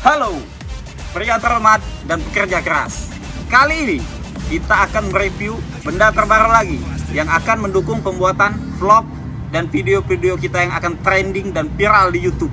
Halo, pria terhormat dan pekerja keras. Kali ini kita akan mereview benda terbaru lagi yang akan mendukung pembuatan vlog dan video-video kita yang akan trending dan viral di YouTube.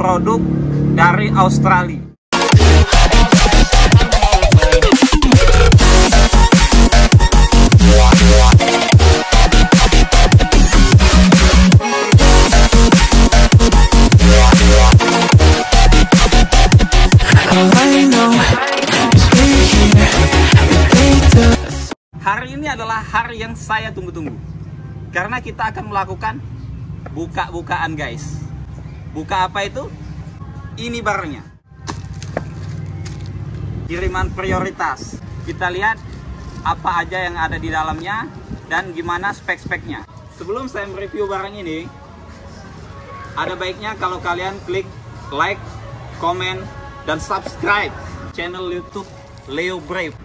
Produk dari Australia. Hari ini adalah hari yang saya tunggu-tunggu karena kita akan melakukan buka-bukaan, guys. Buka apa itu? Ini barangnya. Kiriman prioritas. Kita lihat apa aja yang ada di dalamnya dan gimana spek-speknya. Sebelum saya mereview barang ini, ada baiknya kalau kalian klik like, komen, dan subscribe channel YouTube Leo Brave.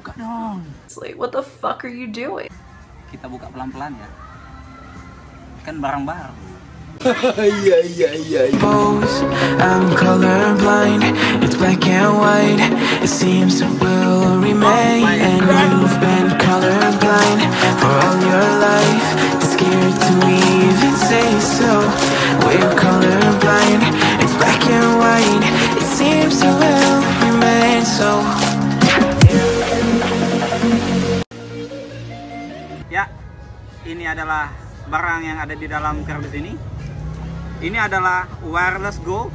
Buka dong. It's like, what the fuck are you doing? Kita buka pelan-pelan ya. Kan barang baru. I'm colorblind, it's black and white. It seems it will remain. And you've been colorblind for all your life. It's scared to even say so. We're colorblind, it's black and white. It seems it will remain so. Ya, ini adalah barang yang ada di dalam kardus ini. Ini adalah Wireless Go.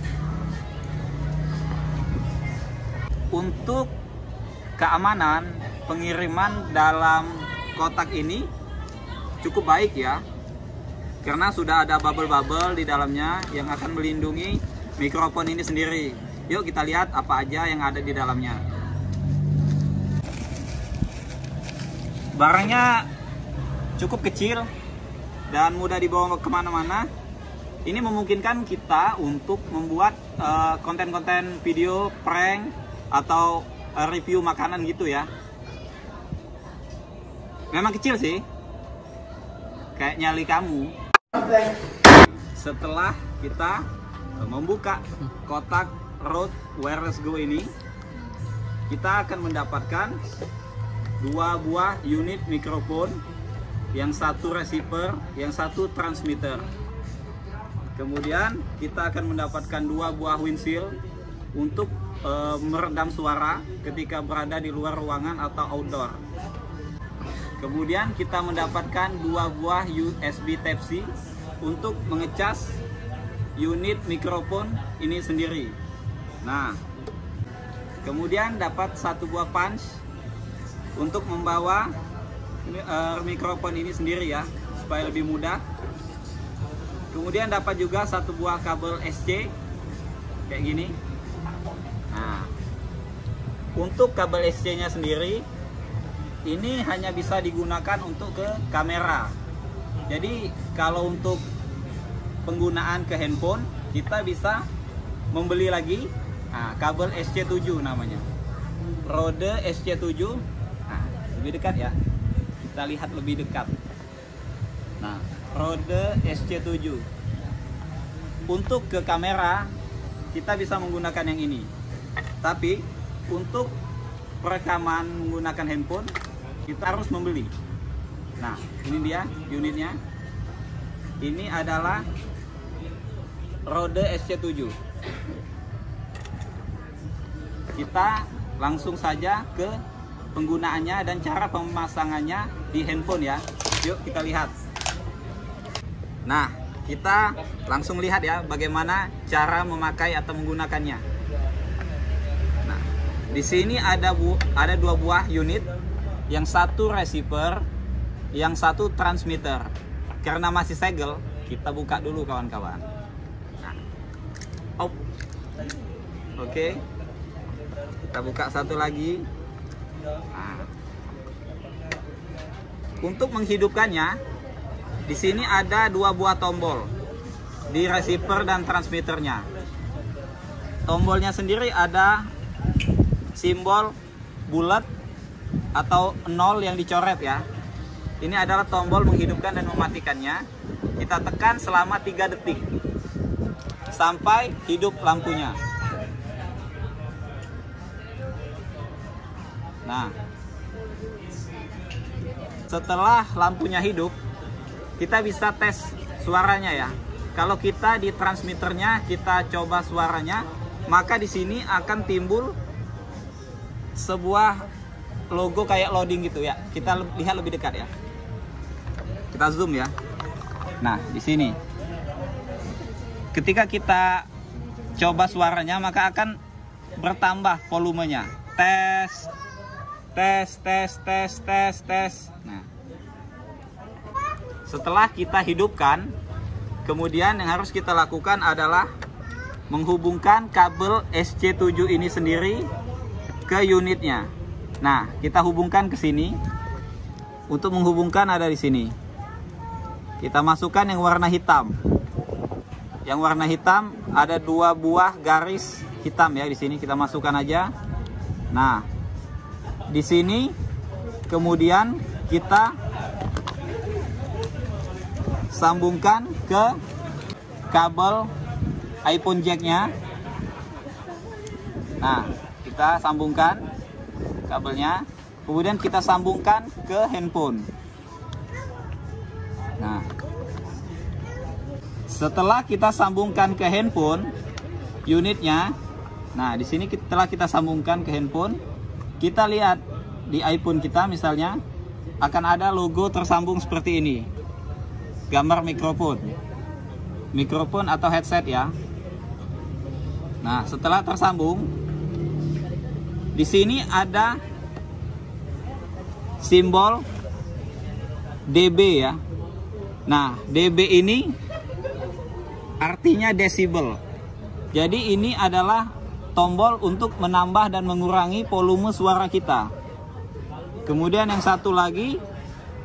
Untuk keamanan pengiriman dalam kotak ini cukup baik ya, karena sudah ada bubble-bubble di dalamnya yang akan melindungi mikrofon ini sendiri. Yuk kita lihat apa aja yang ada di dalamnya. Barangnya cukup kecil dan mudah dibawa kemana-mana. Ini memungkinkan kita untuk membuat konten-konten video prank atau review makanan gitu ya. Memang kecil sih, kayak nyali kamu. Setelah kita membuka kotak Rode Wireless Go ini, kita akan mendapatkan dua buah unit mikrofon, yang satu receiver, yang satu transmitter. Kemudian kita akan mendapatkan dua buah windshield untuk meredam suara ketika berada di luar ruangan atau outdoor. Kemudian kita mendapatkan dua buah USB Type-C untuk mengecas unit mikrofon ini sendiri. Nah, kemudian dapat satu buah punch untuk membawa mikrofon ini sendiri ya, supaya lebih mudah. Kemudian dapat juga satu buah kabel SC kayak gini. Nah, untuk kabel SC nya sendiri ini hanya bisa digunakan untuk ke kamera. Jadi kalau untuk penggunaan ke handphone kita bisa membeli lagi kabel SC7 namanya, Rode SC7. Nah, lebih dekat ya, kita lihat lebih dekat. Nah, Rode SC7. Untuk ke kamera kita bisa menggunakan yang ini. Tapi untuk perekaman menggunakan handphone kita harus membeli. Nah, ini dia unitnya. Ini adalah Rode SC7. Kita langsung saja ke penggunaannya dan cara pemasangannya di handphone ya. Yuk kita lihat. Nah, kita langsung lihat ya bagaimana cara memakai atau menggunakannya. Nah, di sini ada dua buah unit, yang satu receiver, yang satu transmitter. Karena masih segel, kita buka dulu kawan-kawan. Nah, oke. Kita buka satu lagi. Nah, untuk menghidupkannya, di sini ada dua buah tombol di receiver dan transmitternya. Tombolnya sendiri ada simbol bulat atau 0 yang dicoret ya. ini adalah tombol menghidupkan dan mematikannya. Kita tekan selama 3 detik sampai hidup lampunya. Nah, setelah lampunya hidup, kita bisa tes suaranya ya. Kalau kita di transmitternya kita coba suaranya, maka di sini akan timbul sebuah logo kayak loading gitu ya. Kita lihat lebih dekat ya. Kita zoom ya. Nah, di sini. Ketika kita coba suaranya, maka akan bertambah volumenya. Tes, tes, tes, tes, tes, tes. Nah, setelah kita hidupkan, kemudian yang harus kita lakukan adalah menghubungkan kabel SC7 ini sendiri ke unitnya. Nah, kita hubungkan ke sini. Untuk menghubungkan ada di sini. Kita masukkan yang warna hitam. Yang warna hitam ada 2 buah garis hitam ya di sini. Kita masukkan aja. Nah, di sini kemudian kita sambungkan ke kabel iPhone jacknya. Nah, kita sambungkan kabelnya, kemudian kita sambungkan ke handphone. Nah, setelah kita sambungkan ke handphone unitnya, nah di sini setelah kita sambungkan ke handphone, kita lihat di iPhone kita misalnya akan ada logo tersambung seperti ini, gambar mikrofon atau headset ya. Nah, setelah tersambung, di sini ada simbol dB ya. Nah, dB ini artinya desibel. Jadi ini adalah tombol untuk menambah dan mengurangi volume suara kita. Kemudian yang satu lagi,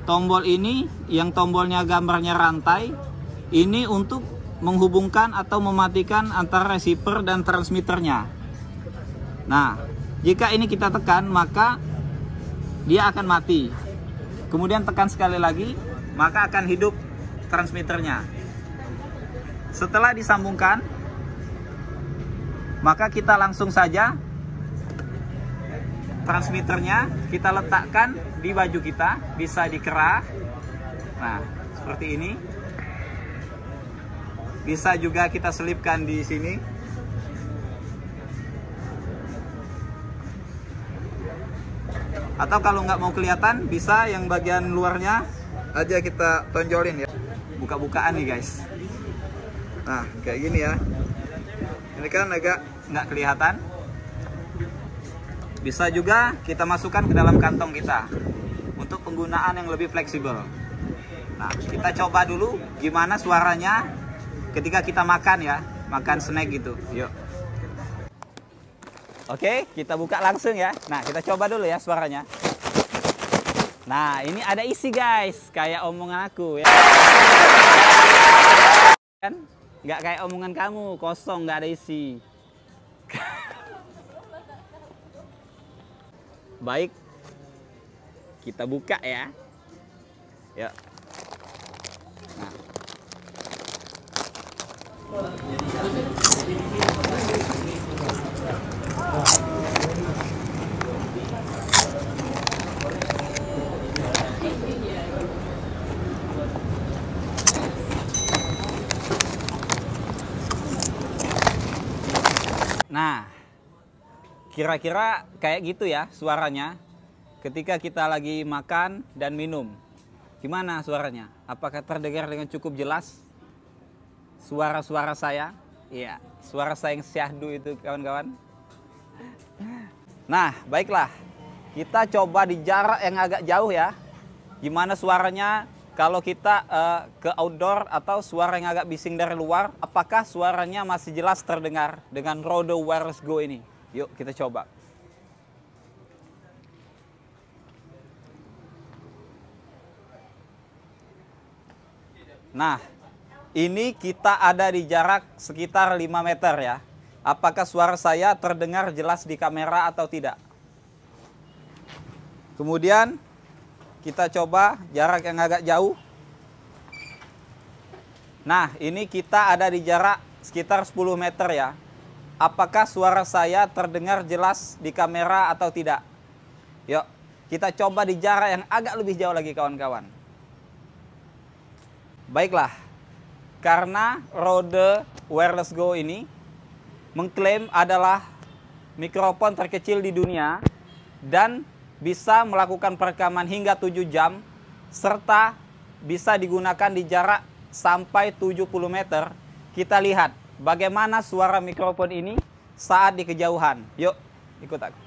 tombol ini yang tombolnya gambarnya rantai, ini untuk menghubungkan atau mematikan antara receiver dan transmitternya. Nah, jika ini kita tekan, maka dia akan mati. Kemudian tekan sekali lagi, maka akan hidup transmitternya. Setelah disambungkan, maka kita langsung saja transmitternya kita letakkan di baju kita, bisa dikerah. Nah, seperti ini. Bisa juga kita selipkan di sini. Atau kalau nggak mau kelihatan, bisa yang bagian luarnya aja kita tonjolin ya. Buka-bukaan nih guys. Nah, kayak gini ya. Ini kan agak nggak kelihatan. Bisa juga kita masukkan ke dalam kantong kita untuk penggunaan yang lebih fleksibel. Nah, kita coba dulu gimana suaranya ketika kita makan ya, makan snack gitu. Yuk. Oke, kita buka langsung ya. Nah, kita coba dulu ya suaranya. Nah, ini ada isi guys, kayak omongan aku ya. Kan? Nggak kayak omongan kamu, kosong, nggak ada isi. Baik, kita buka ya. Yuk. Nah. Nah, kira-kira kayak gitu ya suaranya ketika kita lagi makan dan minum. Gimana suaranya? Apakah terdengar dengan cukup jelas suara-suara saya? Iya, suara saya yang syahdu itu kawan-kawan. Nah, baiklah. Kita coba di jarak yang agak jauh ya. Gimana suaranya kalau kita ke outdoor atau suara yang agak bising dari luar, apakah suaranya masih jelas terdengar dengan Rode Wireless Go ini? Yuk kita coba. Nah, ini kita ada di jarak sekitar 5 meter ya. Apakah suara saya terdengar jelas di kamera atau tidak? Kemudian kita coba jarak yang agak jauh. Nah, ini kita ada di jarak sekitar 10 meter ya. Apakah suara saya terdengar jelas di kamera atau tidak? Yuk, kita coba di jarak yang agak lebih jauh lagi kawan-kawan. Baiklah, karena Rode Wireless Go ini mengklaim adalah mikrofon terkecil di dunia dan bisa melakukan perekaman hingga 7 jam serta bisa digunakan di jarak sampai 70 meter. Kita lihat bagaimana suara mikrofon ini saat di kejauhan. Yuk, ikut aku.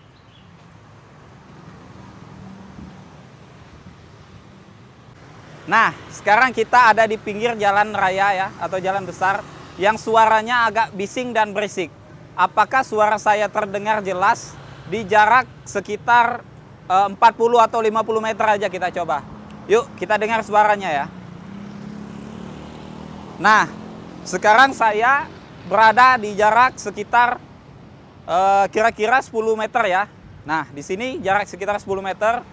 Nah, sekarang kita ada di pinggir jalan raya ya, atau jalan besar yang suaranya agak bising dan berisik. Apakah suara saya terdengar jelas di jarak sekitar 40 atau 50 meter aja kita coba. Yuk, kita dengar suaranya ya. Nah, sekarang saya berada di jarak sekitar kira-kira 10 meter ya. Nah, di sini jarak sekitar 10 meter.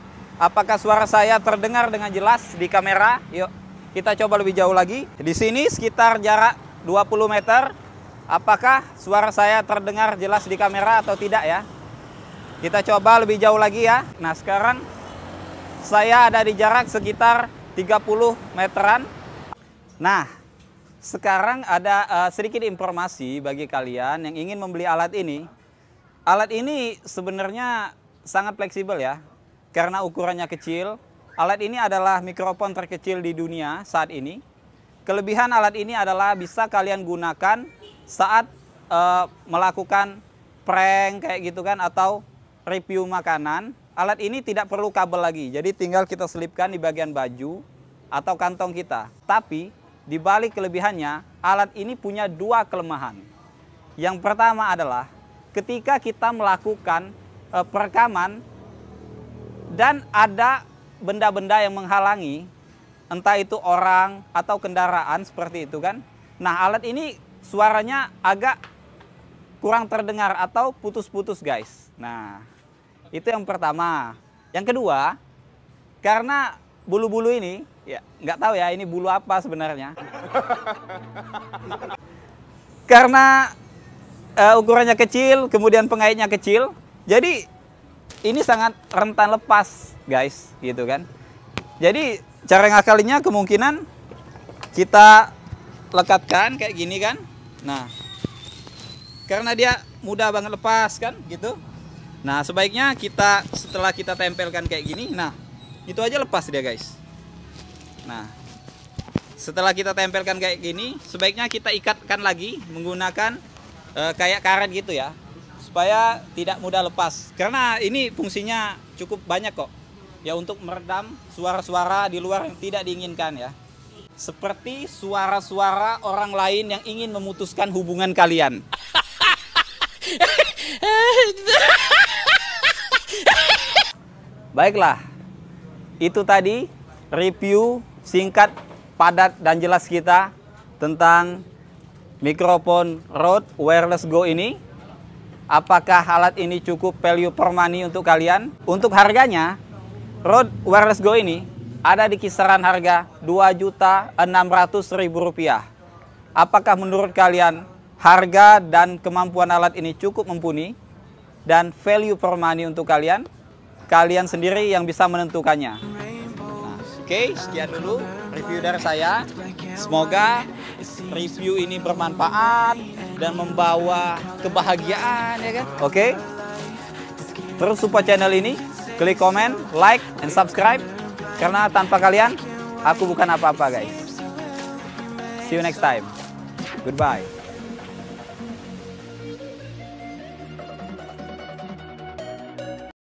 Apakah suara saya terdengar dengan jelas di kamera? Yuk, kita coba lebih jauh lagi. Di sini sekitar jarak 20 meter. Apakah suara saya terdengar jelas di kamera atau tidak ya? Kita coba lebih jauh lagi ya. Nah, sekarang saya ada di jarak sekitar 30 meteran. Nah, sekarang ada sedikit informasi bagi kalian yang ingin membeli alat ini. Alat ini sebenarnya sangat fleksibel ya. Karena ukurannya kecil, alat ini adalah mikrofon terkecil di dunia saat ini. Kelebihan alat ini adalah bisa kalian gunakan saat melakukan prank kayak gitu kan, atau review makanan. Alat ini tidak perlu kabel lagi, jadi tinggal kita selipkan di bagian baju atau kantong kita. Tapi di balik kelebihannya, alat ini punya dua kelemahan. Yang pertama adalah ketika kita melakukan perekaman dan ada benda-benda yang menghalangi, entah itu orang atau kendaraan seperti itu kan. Nah, alat ini suaranya agak kurang terdengar atau putus-putus guys. Nah, itu yang pertama. Yang kedua, karena bulu-bulu ini, ya nggak tahu ya ini bulu apa sebenarnya. Karena ukurannya kecil, kemudian pengaitnya kecil, jadi ini sangat rentan lepas guys, gitu kan. Jadi cara ngakalinya kemungkinan kita lekatkan kayak gini kan. Nah, karena dia mudah banget lepas kan, gitu. Nah, sebaiknya kita setelah kita tempelkan kayak gini, nah itu aja lepas dia guys. Nah, setelah kita tempelkan kayak gini, sebaiknya kita ikatkan lagi menggunakan kayak karet gitu ya, supaya tidak mudah lepas. Karena ini fungsinya cukup banyak kok ya, untuk meredam suara-suara di luar yang tidak diinginkan ya. Seperti suara-suara orang lain yang ingin memutuskan hubungan kalian. Baiklah, itu tadi review singkat, padat, dan jelas kita tentang mikrofon Rode Wireless Go ini. Apakah alat ini cukup value for money untuk kalian? Untuk harganya, Rode Wireless Go ini ada di kisaran harga Rp2.600.000. Apakah menurut kalian harga dan kemampuan alat ini cukup mumpuni dan value for money untuk kalian? Kalian sendiri yang bisa menentukannya. Nah, oke, sekian dulu review dari saya. Semoga review ini bermanfaat dan membawa kebahagiaan ya kan. Oke. Terus support channel ini, klik komen, like, and subscribe. Karena tanpa kalian, aku bukan apa-apa guys. See you next time. Goodbye.